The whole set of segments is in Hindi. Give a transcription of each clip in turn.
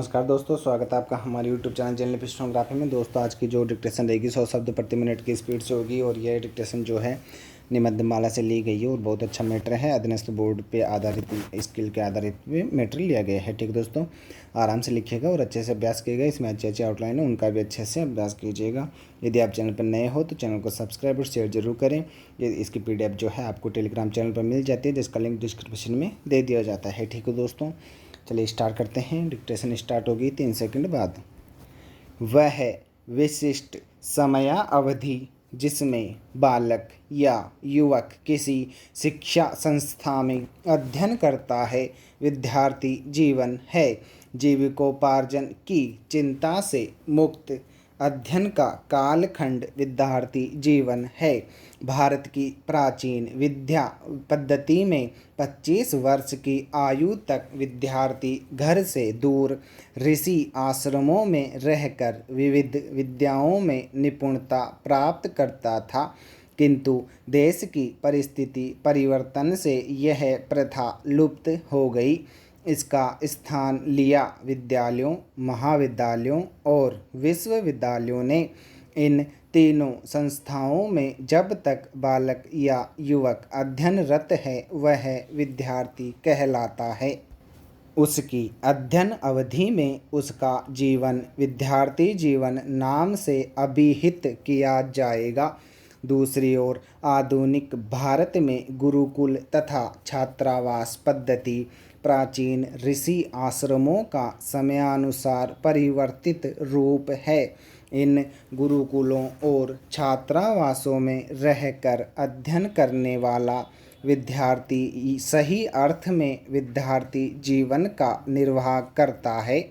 नमस्कार दोस्तों, स्वागत है आपका हमारे यूट्यूब चैनल जनरल स्टेनोग्राफी में। दोस्तों आज की जो डिक्टेशन रहेगी 100 शब्द प्रति मिनट की स्पीड से होगी और यह डिक्टेशन जो है निबंधमाला से ली गई है और बहुत अच्छा मैटर है। अधीनस्थ बोर्ड पे आधारित स्किल के आधारित पे मैटर लिया गया है। ठीक दोस्तों, आराम से लिखिएगा और अच्छे से अभ्यास कीजिएगा। इसमें अच्छे अच्छे आउटलाइन है, उनका भी अच्छे से अभ्यास कीजिएगा। यदि आप चैनल पर नए हो तो चैनल को सब्सक्राइब और शेयर जरूर करें। ये इसकी PDF जो है आपको टेलीग्राम चैनल पर मिल जाती है, जिसका लिंक डिस्क्रिप्शन में दे दिया जाता है। ठीक है दोस्तों, चलिए स्टार्ट करते हैं। डिक्टेशन स्टार्ट होगी 3 सेकंड बाद। वह विशिष्ट समयावधि जिसमें बालक या युवक किसी शिक्षा संस्था में अध्ययन करता है विद्यार्थी जीवन है। जीविकोपार्जन की चिंता से मुक्त अध्ययन का कालखंड विद्यार्थी जीवन है। भारत की प्राचीन विद्या पद्धति में 25 वर्ष की आयु तक विद्यार्थी घर से दूर ऋषि आश्रमों में रहकर विविध विद्याओं में निपुणता प्राप्त करता था, किंतु देश की परिस्थिति परिवर्तन से यह प्रथा लुप्त हो गई। इसका स्थान लिया विद्यालयों, महाविद्यालयों और विश्वविद्यालयों ने। इन तीनों संस्थाओं में जब तक बालक या युवक अध्ययनरत है वह विद्यार्थी कहलाता है। उसकी अध्ययन अवधि में उसका जीवन विद्यार्थी जीवन नाम से अभिहित किया जाएगा। दूसरी ओर आधुनिक भारत में गुरुकुल तथा छात्रावास पद्धति प्राचीन ऋषि आश्रमों का समयानुसार परिवर्तित रूप है। इन गुरुकुलों और छात्रावासों में रहकर अध्ययन करने वाला विद्यार्थी सही अर्थ में विद्यार्थी जीवन का निर्वाह करता है।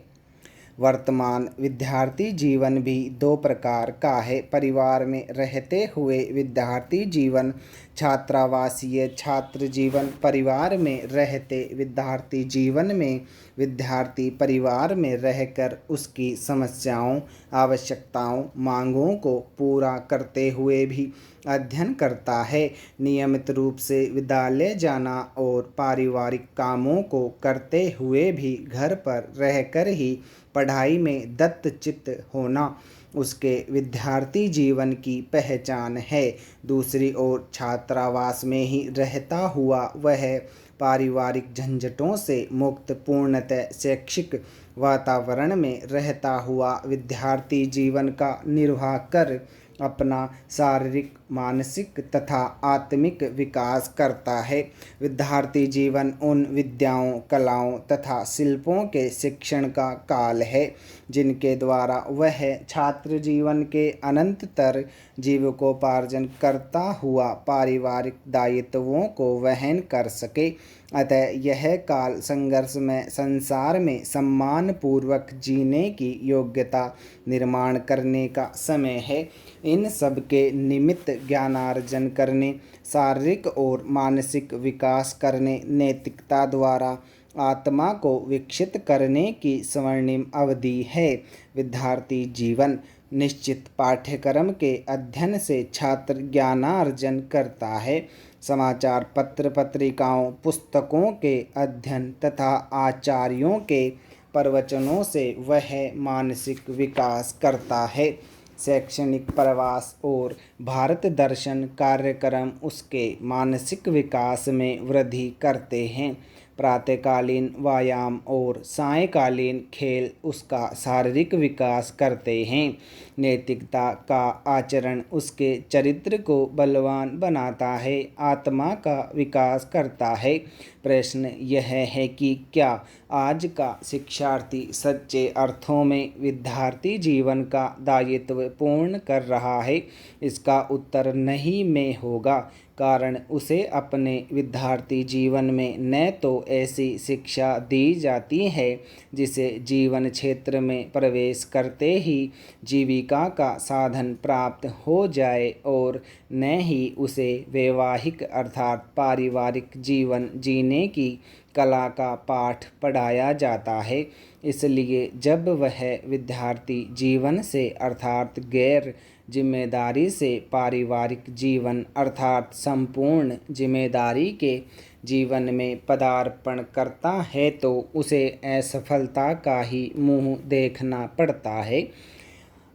वर्तमान विद्यार्थी जीवन भी 2 प्रकार का है। परिवार में रहते हुए विद्यार्थी जीवन, छात्रावासीय छात्र जीवन। परिवार में रहते विद्यार्थी जीवन में विद्यार्थी परिवार में रहकर उसकी समस्याओं, आवश्यकताओं, मांगों को पूरा करते हुए भी अध्ययन करता है। नियमित रूप से विद्यालय जाना और पारिवारिक कामों को करते हुए भी घर पर रहकर ही पढ़ाई में दत्तचित्त होना उसके विद्यार्थी जीवन की पहचान है। दूसरी ओर छात्रावास में ही रहता हुआ वह पारिवारिक झंझटों से मुक्त पूर्णतः शैक्षिक वातावरण में रहता हुआ विद्यार्थी जीवन का निर्वाह कर अपना शारीरिक, मानसिक तथा आत्मिक विकास करता है। विद्यार्थी जीवन उन विद्याओं, कलाओं तथा शिल्पों के शिक्षण का काल है जिनके द्वारा वह छात्र जीवन के अनंतर जीविकोपार्जन करता हुआ पारिवारिक दायित्वों को वहन कर सके। अतः यह काल संघर्ष में संसार में सम्मान पूर्वक जीने की योग्यता निर्माण करने का समय है। इन सब के निमित्त ज्ञानार्जन करने, शारीरिक और मानसिक विकास करने, नैतिकता द्वारा आत्मा को विकसित करने की स्वर्णिम अवधि है। विद्यार्थी जीवन निश्चित पाठ्यक्रम के अध्ययन से छात्र ज्ञानार्जन करता है। समाचार पत्र, पत्रिकाओं, पुस्तकों के अध्ययन तथा आचार्यों के प्रवचनों से वह मानसिक विकास करता है। शैक्षणिक प्रवास और भारत दर्शन कार्यक्रम उसके मानसिक विकास में वृद्धि करते हैं। प्रातःकालीन व्यायाम और सायंकालीन खेल उसका शारीरिक विकास करते हैं। नैतिकता का आचरण उसके चरित्र को बलवान बनाता है, आत्मा का विकास करता है। प्रश्न यह है कि क्या आज का शिक्षार्थी सच्चे अर्थों में विद्यार्थी जीवन का दायित्व पूर्ण कर रहा है? इसका उत्तर नहीं में होगा, कारण उसे अपने विद्यार्थी जीवन में न तो ऐसी शिक्षा दी जाती है जिसे जीवन क्षेत्र में प्रवेश करते ही जीविका का साधन प्राप्त हो जाए, और न ही उसे वैवाहिक अर्थात पारिवारिक जीवन जीने की कला का पाठ पढ़ाया जाता है। इसलिए जब वह विद्यार्थी जीवन से अर्थात गैर जिम्मेदारी से पारिवारिक जीवन अर्थात संपूर्ण जिम्मेदारी के जीवन में पदार्पण करता है तो उसे असफलता का ही मुंह देखना पड़ता है।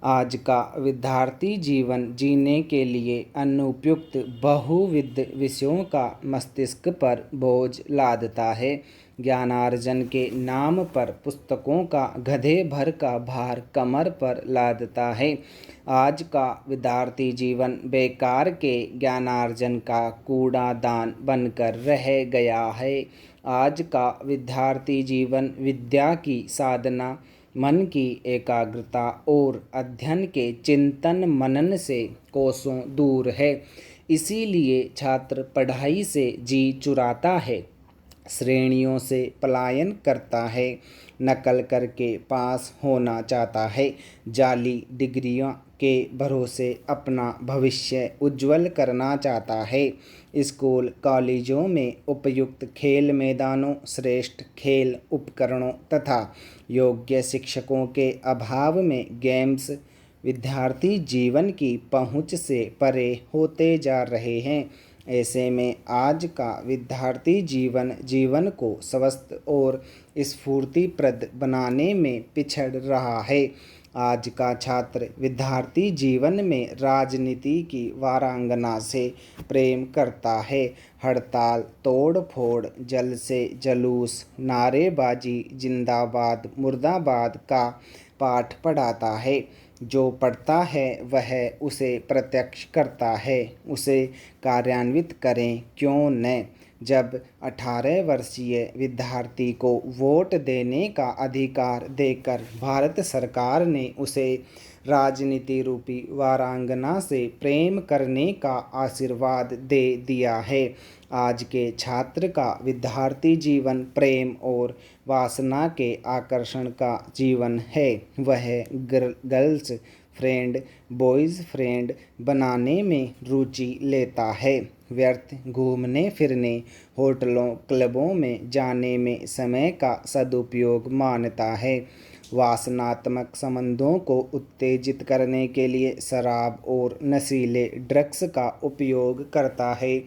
आज का विद्यार्थी जीवन जीने के लिए अनुपयुक्त बहुविध विषयों का मस्तिष्क पर बोझ लादता है। ज्ञानार्जन के नाम पर पुस्तकों का गधे भर का भार कमर पर लादता है। आज का विद्यार्थी जीवन बेकार के ज्ञानार्जन का कूड़ादान बनकर रह गया है। आज का विद्यार्थी जीवन विद्या की साधना, मन की एकाग्रता और अध्ययन के चिंतन मनन से कोसों दूर है। इसीलिए छात्र पढ़ाई से जी चुराता है, श्रेणियों से पलायन करता है, नकल करके पास होना चाहता है, जाली डिग्रियों के भरोसे अपना भविष्य उज्जवल करना चाहता है। स्कूल कॉलेजों में उपयुक्त खेल मैदानों, श्रेष्ठ खेल उपकरणों तथा योग्य शिक्षकों के अभाव में गेम्स विद्यार्थी जीवन की पहुंच से परे होते जा रहे हैं। ऐसे में आज का विद्यार्थी जीवन को स्वस्थ और स्फूर्तिप्रद बनाने में पिछड़ रहा है। आज का छात्र विद्यार्थी जीवन में राजनीति की वारांगना से प्रेम करता है। हड़ताल, तोड़ फोड़, जल से जुलूस, नारेबाजी, जिंदाबाद मुर्दाबाद का पाठ पढ़ाता है। जो पढ़ता है वह उसे प्रत्यक्ष करता है, उसे कार्यान्वित करें क्यों न। जब 18 वर्षीय विद्यार्थी को वोट देने का अधिकार देकर भारत सरकार ने उसे राजनीति रूपी वारांगना से प्रेम करने का आशीर्वाद दे दिया है। आज के छात्र का विद्यार्थी जीवन प्रेम और वासना के आकर्षण का जीवन है। वह गर्ल्स फ्रेंड, बॉयज़ फ्रेंड बनाने में रुचि लेता है। व्यर्थ घूमने फिरने, होटलों क्लबों में जाने में समय का सदुपयोग मानता है। वासनात्मक संबंधों को उत्तेजित करने के लिए शराब और नशीले ड्रग्स का उपयोग करता है।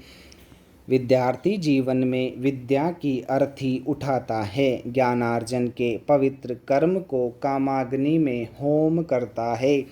विद्यार्थी जीवन में विद्या की अर्थी उठाता है। ज्ञानार्जन के पवित्र कर्म को कामाग्नि में होम करता है।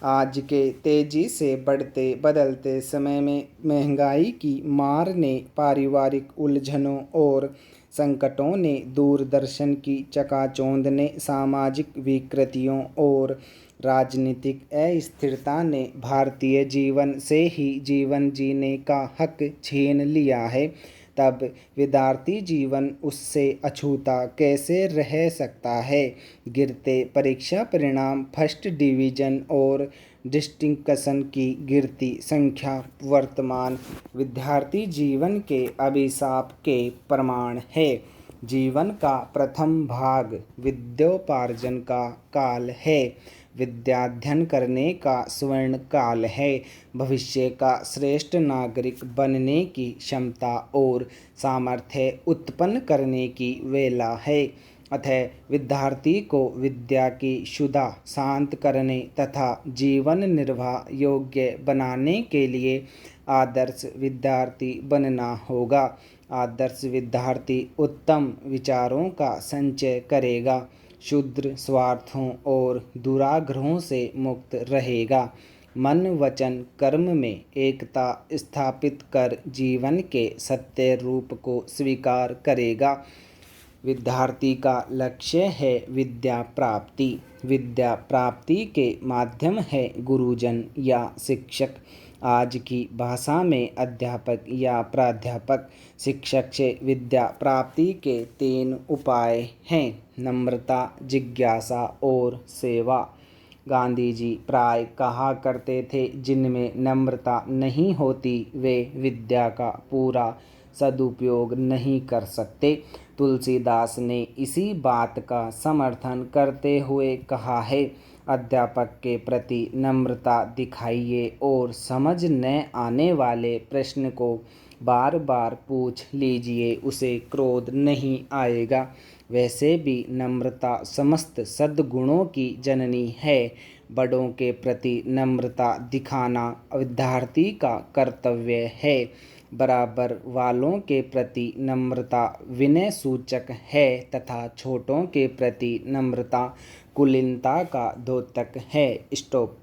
आज के तेजी से बढ़ते बदलते समय में महंगाई की मार ने, पारिवारिक उलझनों और संकटों ने, दूरदर्शन की चकाचौंध ने, सामाजिक विकृतियों और राजनीतिक अस्थिरता ने भारतीय जीवन से ही जीवन जीने का हक छीन लिया है। तब विद्यार्थी जीवन उससे अछूता कैसे रह सकता है। गिरते परीक्षा परिणाम, फर्स्ट डिवीज़न और डिस्टिंक्शन की गिरती संख्या वर्तमान विद्यार्थी जीवन के अभिशाप के प्रमाण है। जीवन का प्रथम भाग विद्योपार्जन का काल है। विद्याध्ययन करने का स्वर्ण काल है। भविष्य का श्रेष्ठ नागरिक बनने की क्षमता और सामर्थ्य उत्पन्न करने की वेला है। अतः विद्यार्थी को विद्या की क्षुधा शांत करने तथा जीवन निर्वाह योग्य बनाने के लिए आदर्श विद्यार्थी बनना होगा। आदर्श विद्यार्थी उत्तम विचारों का संचय करेगा, शुद्र स्वार्थों और दुराग्रहों से मुक्त रहेगा, मन वचन कर्म में एकता स्थापित कर जीवन के सत्य रूप को स्वीकार करेगा। विद्यार्थी का लक्ष्य है विद्या प्राप्ति। विद्या प्राप्ति के माध्यम है गुरुजन या शिक्षक। आज की भाषा में अध्यापक या प्राध्यापक। शिक्षक से विद्या प्राप्ति के 3 उपाय हैं: नम्रता, जिज्ञासा और सेवा। गांधी जी प्राय कहा करते थे, जिनमें नम्रता नहीं होती वे विद्या का पूरा सदुपयोग नहीं कर सकते। तुलसीदास ने इसी बात का समर्थन करते हुए कहा है, अध्यापक के प्रति नम्रता दिखाइए और समझ न आने वाले प्रश्न को बार बार पूछ लीजिए, उसे क्रोध नहीं आएगा। वैसे भी नम्रता समस्त सद्गुणों की जननी है। बड़ों के प्रति नम्रता दिखाना विद्यार्थी का कर्तव्य है। बराबर वालों के प्रति नम्रता विनय सूचक है तथा छोटों के प्रति नम्रता कुलीनता का द्योतक है। स्टॉप।